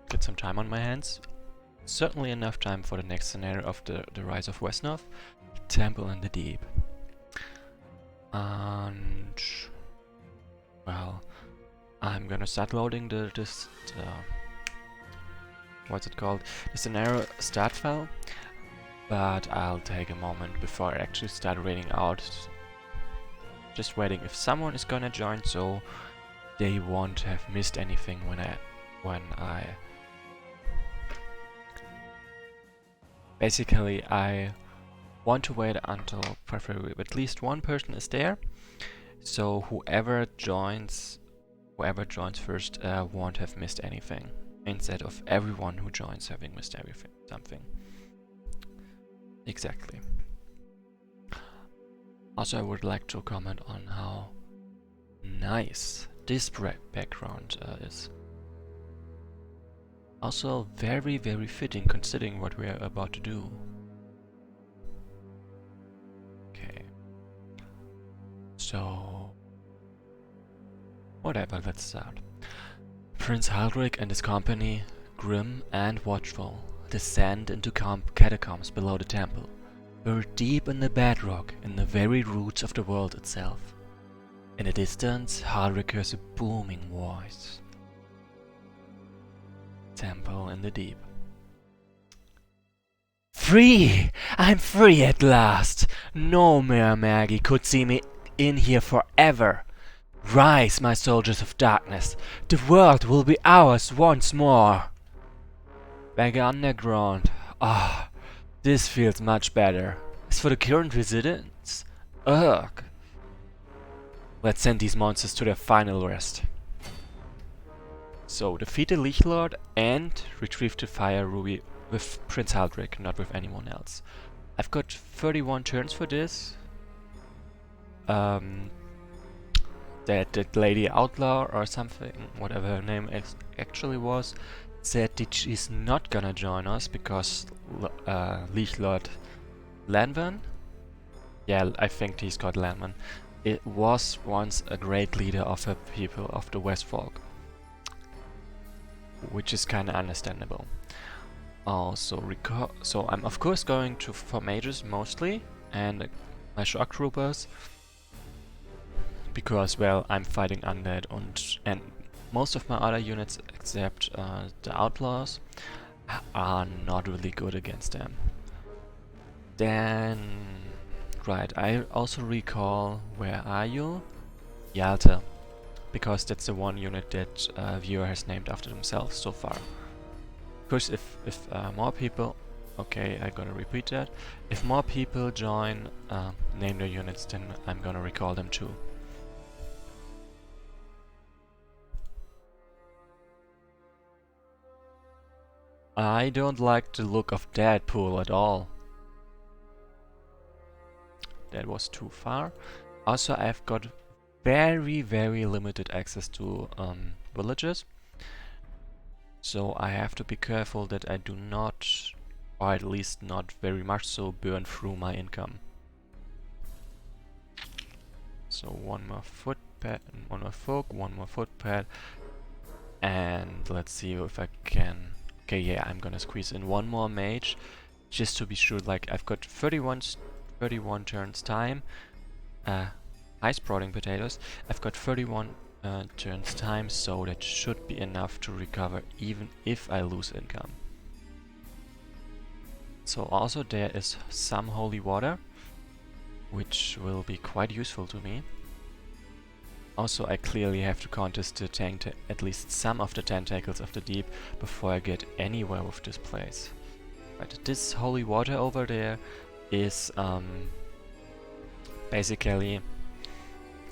get some time on my hands. Certainly enough time for the next scenario of the Rise of Wesnoth, Temple in the Deep. And well, I'm gonna start loading this what's it called? The scenario start file, but I'll take a moment before I actually start reading out. Just waiting if someone is gonna join, so they won't have missed anything when I basically I want to wait until preferably at least one person is there, so whoever joins first won't have missed anything, instead of everyone who joins having missed something. Exactly. Also, I would like to comment on how nice this background is. Also very, very fitting considering what we are about to do. Okay. So whatever, let's start. Prince Haldrick and his company, grim and watchful, descend into catacombs below the temple, buried deep in the bedrock in the very roots of the world itself. In the distance, Haldrick hears a booming voice. Temple in the Deep. Free! I'm free at last! No mere Maggie could see me in here forever! Rise, my soldiers of darkness! The world will be ours once more! Back underground. Ah, this feels much better. As for the current residents, ugh! Let's send these monsters to their final rest. So, defeat the Lich Lord and retrieve the Fire Ruby with Prince Haldrick, not with anyone else. I've got 31 turns for this. That Lady Outlaw or something, whatever her name actually was, said that she's not gonna join us because Lich Lord Lanvan, yeah, I think he's called Lanvan, it was once a great leader of the people of the Westfolk. Which is kinda understandable. Also, so I'm of course going for mages mostly, and my shock troopers, because well, I'm fighting undead and most of my other units except the outlaws are not really good against them. Then, right, I also recall, where are you? Yalta. Because that's the one unit that viewer has named after themselves so far. Of course, if more people, okay, I'm gonna repeat that. If more people join, name their units, then I'm gonna recall them too. I don't like the look of Deadpool at all. That was too far. Also, I've got very, very limited access to villages, so I have to be careful that I do not, or at least not very much so, burn through my income. So one more footpad, one more folk, one more footpad, and let's see if I can. Okay, yeah, I'm gonna squeeze in one more mage just to be sure. Like, I've got 31 turns time. Ice sprouting potatoes. I've got 31 turns time, so that should be enough to recover even if I lose income. So also there is some holy water, which will be quite useful to me. Also, I clearly have to contest to at least some of the tentacles of the deep before I get anywhere with this place. Right, this holy water over there is basically,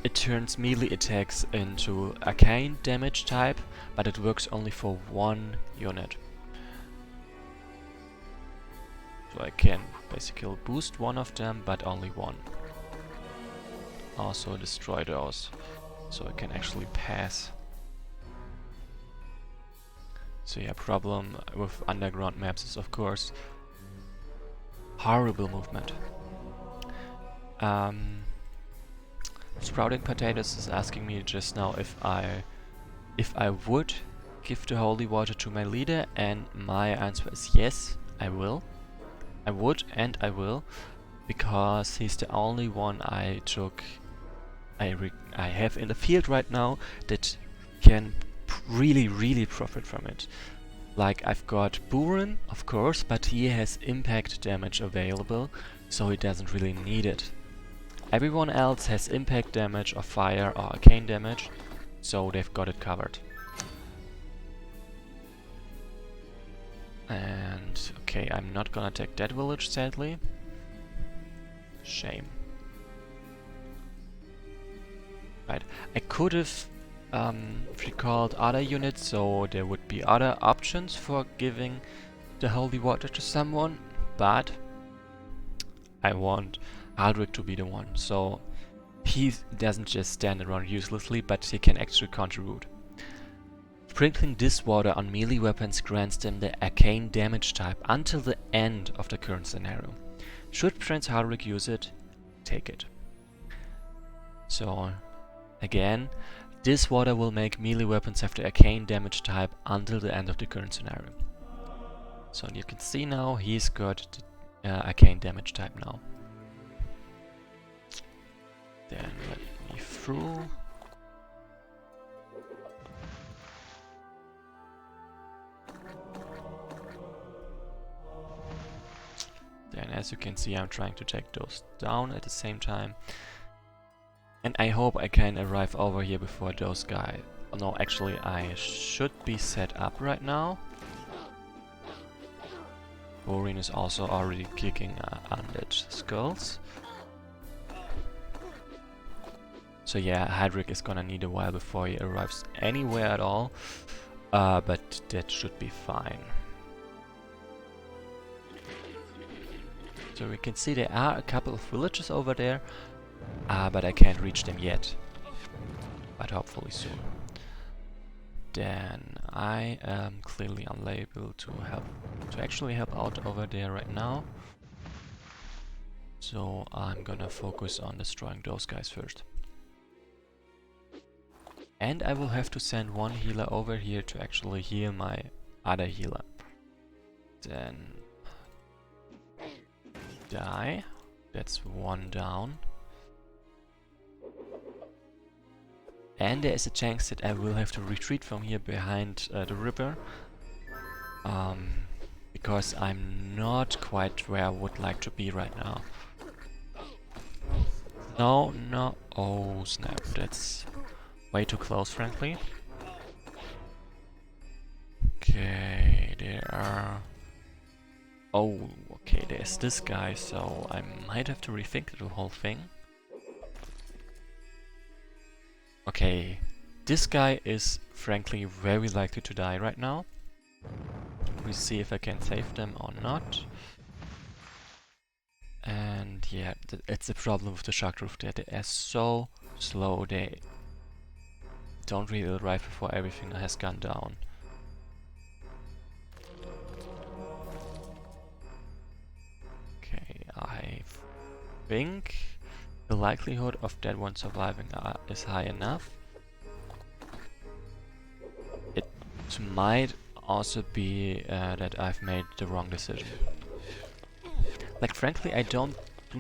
it turns melee attacks into arcane damage type, but it works only for one unit. So I can basically boost one of them, but only one. Also destroy those, so I can actually pass. So yeah, problem with underground maps is of course horrible movement. Sprouting potatoes is asking me just now if I would give the holy water to my leader? And my answer is yes, I will. I would and I will, because he's the only one I have in the field right now that can really profit from it. Like, I've got Buren, of course, but he has impact damage available, so he doesn't really need it. Everyone else has impact damage or fire or arcane damage, so they've got it covered. And okay, I'm not gonna take that village, sadly. Shame. Right, I could have recalled other units, so there would be other options for giving the holy water to someone, but I want Aldrich to be the one, so he doesn't just stand around uselessly, but he can actually contribute. Sprinkling this water on melee weapons grants them the arcane damage type until the end of the current scenario. Should Prince Hardwick use it, take it. So, again, this water will make melee weapons have the arcane damage type until the end of the current scenario. So you can see now he's got the arcane damage type now. Then let me through. Then, as you can see, I'm trying to take those down at the same time. And I hope I can arrive over here before those guys... No, actually, I should be set up right now. Borin is also already kicking undead skulls. So yeah, Hydric is gonna need a while before he arrives anywhere at all. But that should be fine. So we can see there are a couple of villages over there, but I can't reach them yet. But hopefully soon. Then I am clearly unable to actually help out over there right now. So I'm gonna focus on destroying those guys first. And I will have to send one healer over here to actually heal my other healer. Then die. That's one down. And there is a chance that I will have to retreat from here behind the river. Because I'm not quite where I would like to be right now. No. Oh snap, that's way too close, frankly. Okay, there are... Oh, okay, there's this guy, so I might have to rethink the whole thing. Okay, this guy is frankly very likely to die right now. We'll see if I can save them or not. And yeah, it's the problem with the shock roof there. They are so slow, they don't really arrive before everything has gone down. Okay, I think the likelihood of that one surviving is high enough. It might also be that I've made the wrong decision. Like, frankly, I do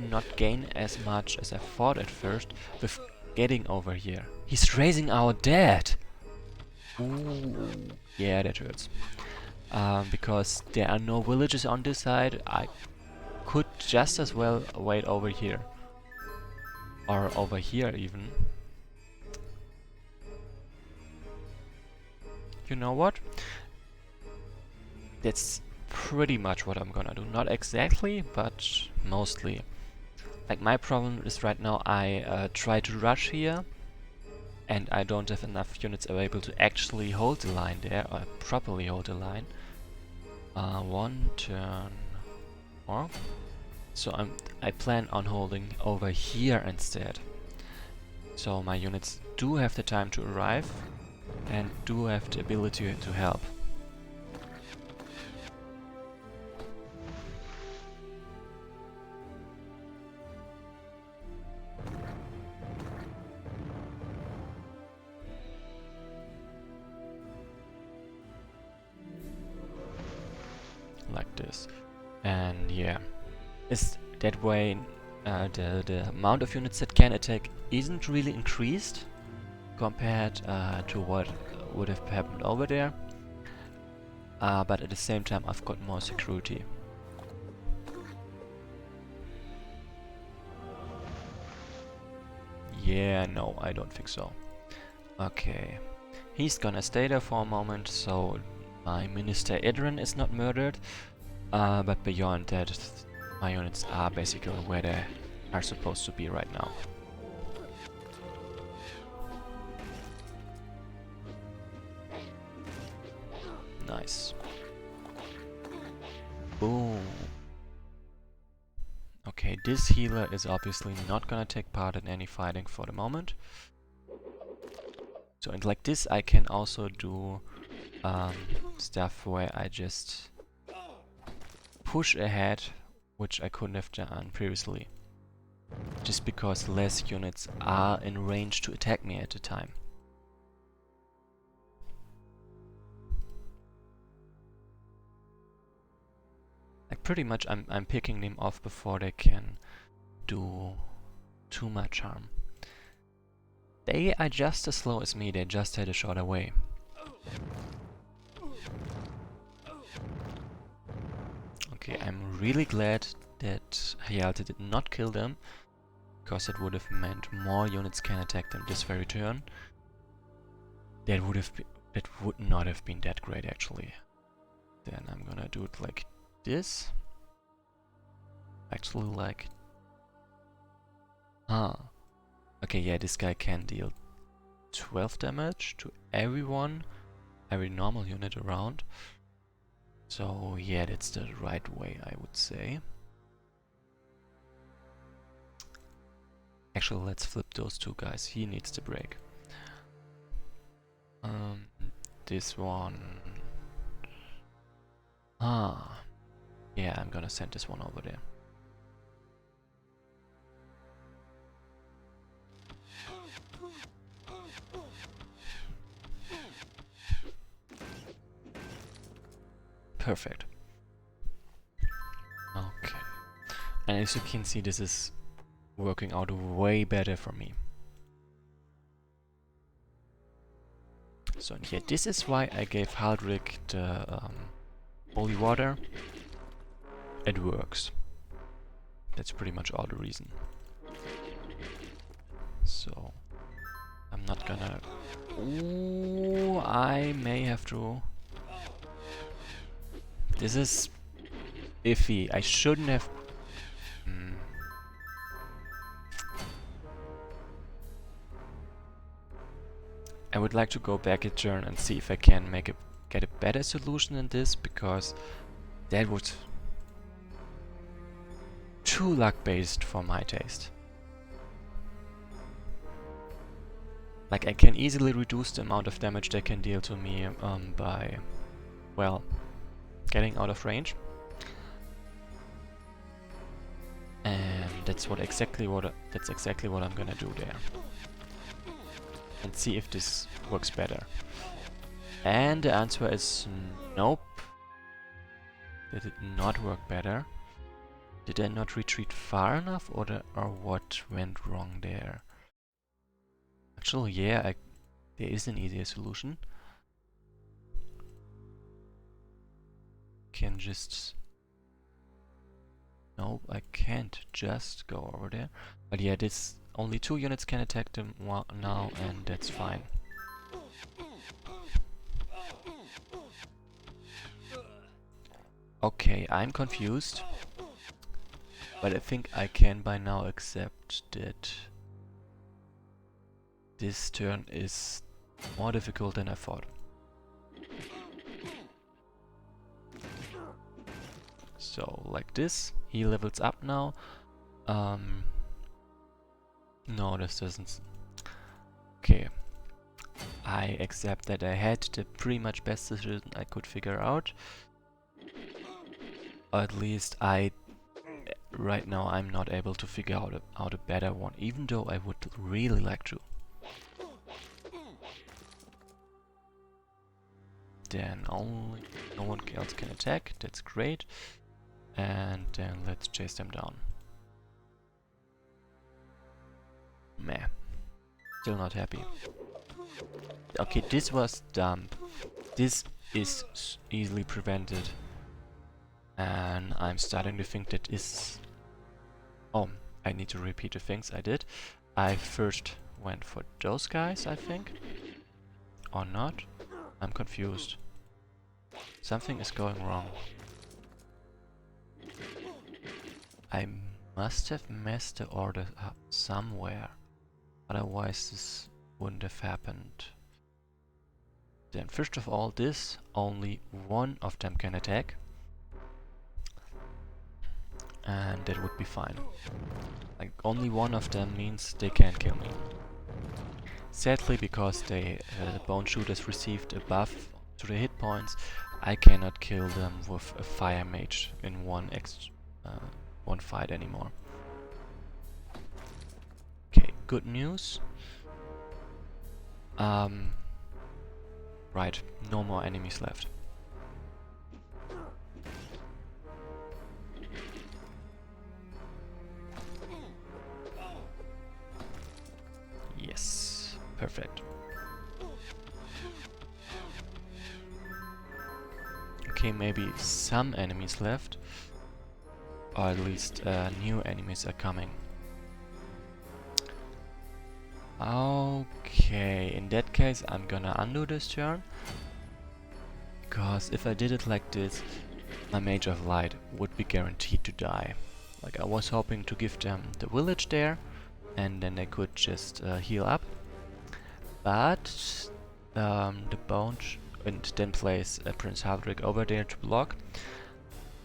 not gain as much as I thought at first with getting over here. He's raising our dead! Ooh, yeah, that hurts. Because there are no villages on this side, I could just as well wait over here. Or over here even. You know what? That's pretty much what I'm gonna do. Not exactly, but mostly. Like, my problem is right now I try to rush here and I don't have enough units available to actually hold the line there, or properly hold the line. One turn more. So I plan on holding over here instead. So my units do have the time to arrive and do have the ability to help. like this. And yeah, is that way the amount of units that can attack isn't really increased compared to what would have happened over there. But at the same time I've got more security. Yeah, no, I don't think so. Okay. He's gonna stay there for a moment, so my Minister Idrin is not murdered. But beyond that, my units are basically where they are supposed to be right now. Nice. Boom. Okay, this healer is obviously not gonna take part in any fighting for the moment. So, and like this I can also do stuff where I just push ahead, which I couldn't have done previously. Just because less units are in range to attack me at a time. Like pretty much I'm picking them off before they can do too much harm. They are just as slow as me, they just had a shorter way. Okay, I'm really glad that Hyalte did not kill them, because it would have meant more units can attack them this very turn. That would not have been that great actually. Then I'm gonna do it like this. Actually like... Okay, yeah, this guy can deal 12 damage to everyone, every normal unit around. So yeah, that's the right way, I would say. Actually, let's flip those two guys. He needs the break. This one... Yeah, I'm gonna send this one over there. Perfect. Okay. And as you can see, this is working out way better for me. So yeah, this is why I gave Haldrick the holy water. It works. That's pretty much all the reason. So I'm not gonna... Ooh, I may have to... This is iffy. I shouldn't have... I would like to go back a turn and see if I can get a better solution than this, because that was too luck-based for my taste. Like, I can easily reduce the amount of damage they can deal to me by, well, getting out of range. And that's exactly what I'm gonna do there. And see if this works better. And the answer is nope. That did not work better. Did I not retreat far enough, or what went wrong there? Actually, yeah, there is an easier solution. Can just... Nope, I can't just go over there. But yeah, this only 2 units can attack them now, and that's fine. Okay, I'm confused. But I think I can by now accept that this turn is more difficult than I thought. So, like this, he levels up now. No, this doesn't... Okay. I accept that I had the pretty much best decision I could figure out. Or at least right now I'm not able to figure out a better one, even though I would really like to. then only no one else can attack. That's great. And then let's chase them down. Meh. Still not happy. Okay, this was dumb. This is easily prevented. And I'm starting to think that is... Oh, I need to repeat the things I did. I first went for those guys, I think. Or not? I'm confused. Something is going wrong. I must have messed the order up somewhere. Otherwise this wouldn't have happened. Then first of all, this, only one of them can attack. And that would be fine. Like, only one of them means they can't kill me. Sadly, because they bone shooters received a buff to the hit points, I cannot kill them with a fire mage in one fight anymore. Okay, good news. Right, no more enemies left. Yes, perfect. Okay, maybe some enemies left. Or at least new enemies are coming. Okay, in that case I'm gonna undo this turn. Because if I did it like this, my Mage of Light would be guaranteed to die. Like, I was hoping to give them the village there, and then they could just heal up. But the bone and then place Prince Haldrick over there to block.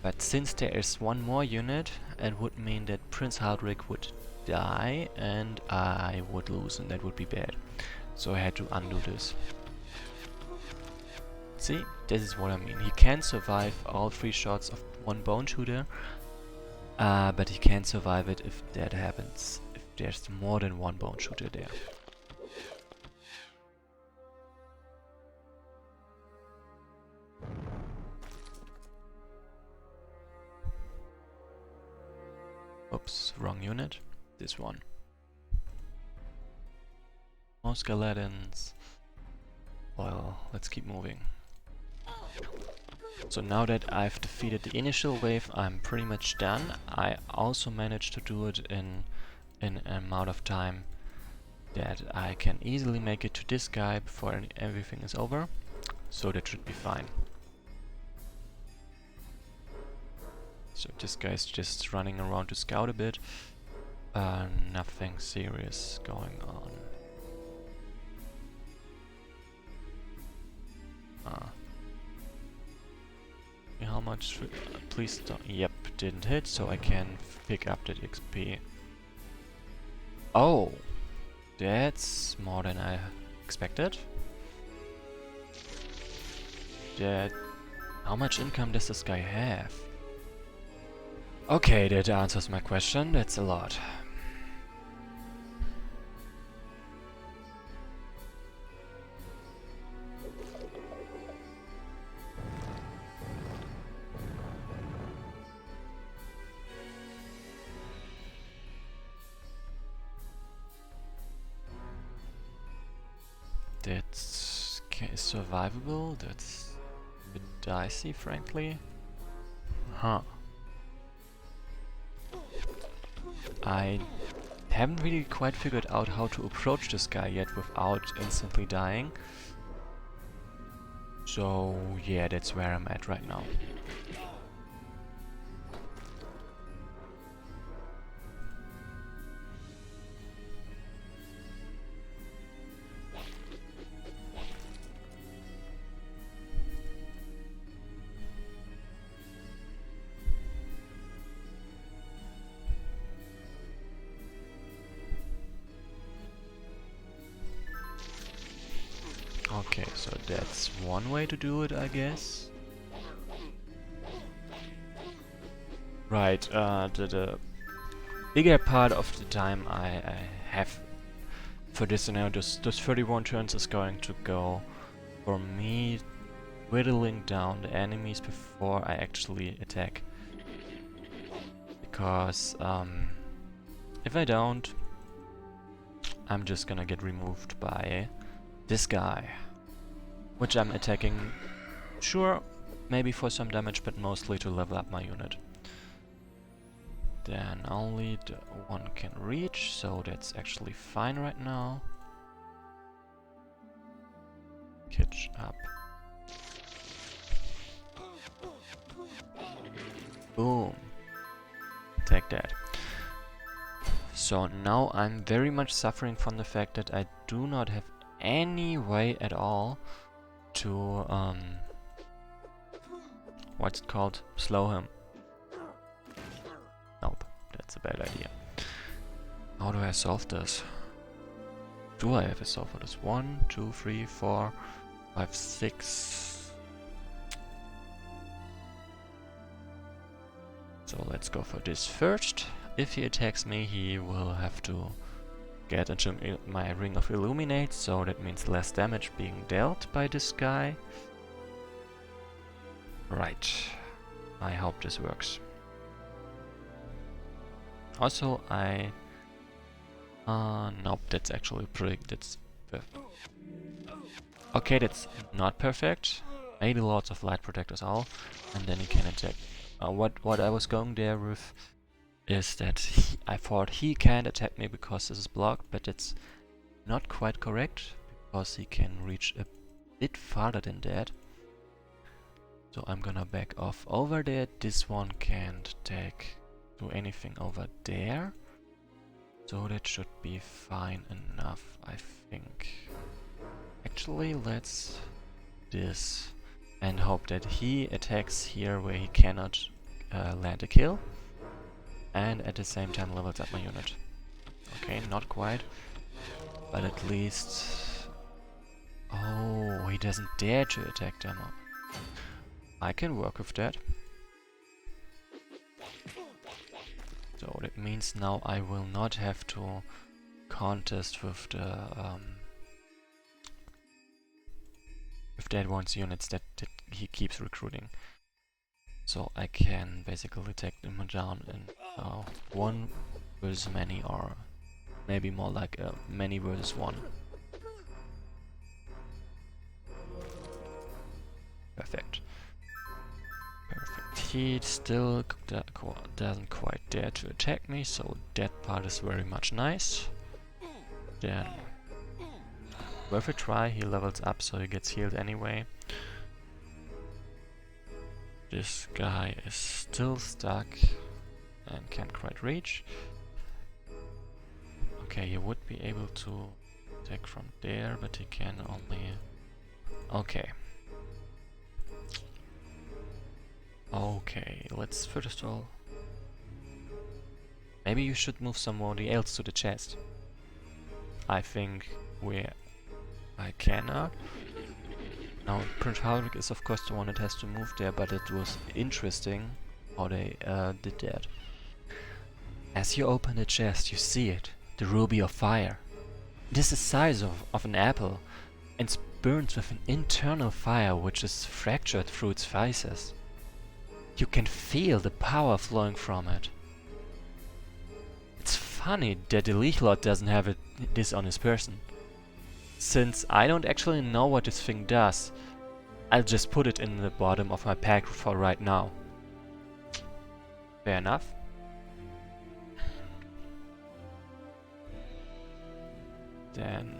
But since there is one more unit, it would mean that Prince Haldrick would die and I would lose, and that would be bad. So I had to undo this. See, this is what I mean. He can survive all 3 shots of one bone shooter, but he can't survive it if that happens, if there's more than one bone shooter there. Oops, wrong unit. This one. More skeletons. Well, let's keep moving. So now that I've defeated the initial wave, I'm pretty much done. I also managed to do it in an amount of time that I can easily make it to this guy before everything is over. So that should be fine. So this guy's just running around to scout a bit. Nothing serious going on. How much? Please don't. Yep, didn't hit, so I can pick up that XP. Oh, that's more than I expected. How much income does this guy have? Okay, that answers my question. That's a lot. That's survivable. That's a bit dicey, frankly. Huh. I haven't really quite figured out how to approach this guy yet without instantly dying. So yeah, that's where I'm at right now. Okay, so that's one way to do it, I guess. Right, the bigger part of the time I have for this scenario, those 31 turns is going to go for me whittling down the enemies before I actually attack. Because if I don't, I'm just gonna get removed by this guy, which I'm attacking, sure, maybe for some damage, but mostly to level up my unit. Then only the one can reach, so that's actually fine right now. Catch up. Boom. Take that. So now I'm very much suffering from the fact that I do not have any way at all to, what's it called? Slow him. Nope, that's a bad idea. How do I solve this? Do I have a solve for this? 1, 2, 3, 4, 5, 6. So let's go for this first. If he attacks me, he will have to get into my Ring of Illuminate, so that means less damage being dealt by this guy. Right. I hope this works. Also, nope, that's actually that's perfect. Okay, that's not perfect. Maybe lots of light protectors all, and then he can attack. What I was going there with is that I thought he can't attack me because this is blocked, but it's not quite correct, because he can reach a bit farther than that. So I'm gonna back off over there. This one can't do anything over there. So that should be fine enough, I think. Actually, let's this and hope that he attacks here where he cannot land a kill. And at the same time levels up my unit. Okay, not quite. But at least... Oh, he doesn't dare to attack them. I can work with that. So that means now I will not have to contest with the with that one's units that he keeps recruiting. So I can basically take them down in 1 versus many, or maybe more like many versus 1. Perfect. Perfect. He still doesn't quite dare to attack me, so that part is very much nice. Then, worth a try, he levels up so he gets healed anyway. This guy is still stuck and can't quite reach. Okay, he would be able to attack from there, but he can only... Okay. Okay, let's first of all... Maybe you should move somebody else to the chest. I think I cannot. Now, Prince Hardwick is of course the one that has to move there, but it was interesting how they did that. As you open the chest, you see it, the ruby of fire. It is the size of an apple and burns with an internal fire which is fractured through its vices. You can feel the power flowing from it. It's funny that the Leech Lord doesn't have this on his person. Since I don't actually know what this thing does, I'll just put it in the bottom of my pack for right now. Fair enough. Then...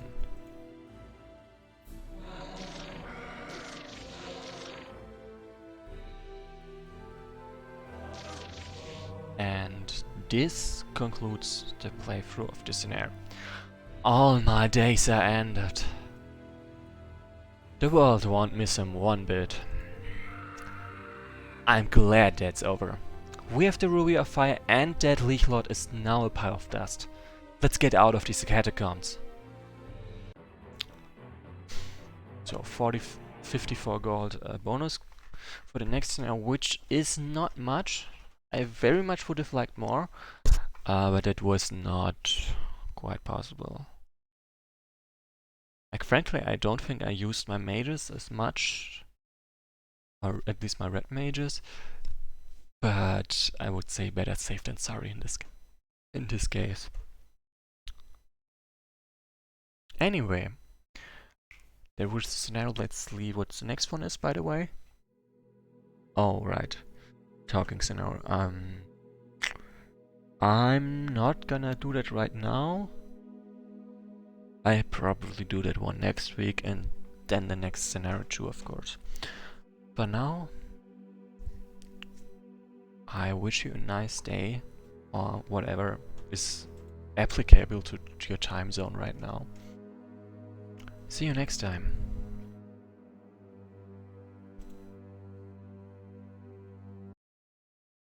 And this concludes the playthrough of this scenario. All my days are ended. The world won't miss him one bit. I'm glad that's over. We have the Ruby of Fire and that Leech Lord is now a pile of dust. Let's get out of these catacombs. So 54 gold bonus for the next scenario, which is not much. I very much would have liked more, but it was not quite possible. Like, frankly, I don't think I used my mages as much or at least my red mages. But I would say better safe than sorry in this case. Anyway, there was the scenario. Let's see what the next one is, by the way. Oh, right. Talking scenario. I'm not gonna do that right now. I probably do that one next week and then the next scenario too, of course. For now, I wish you a nice day or whatever is applicable to your time zone right now. See you next time.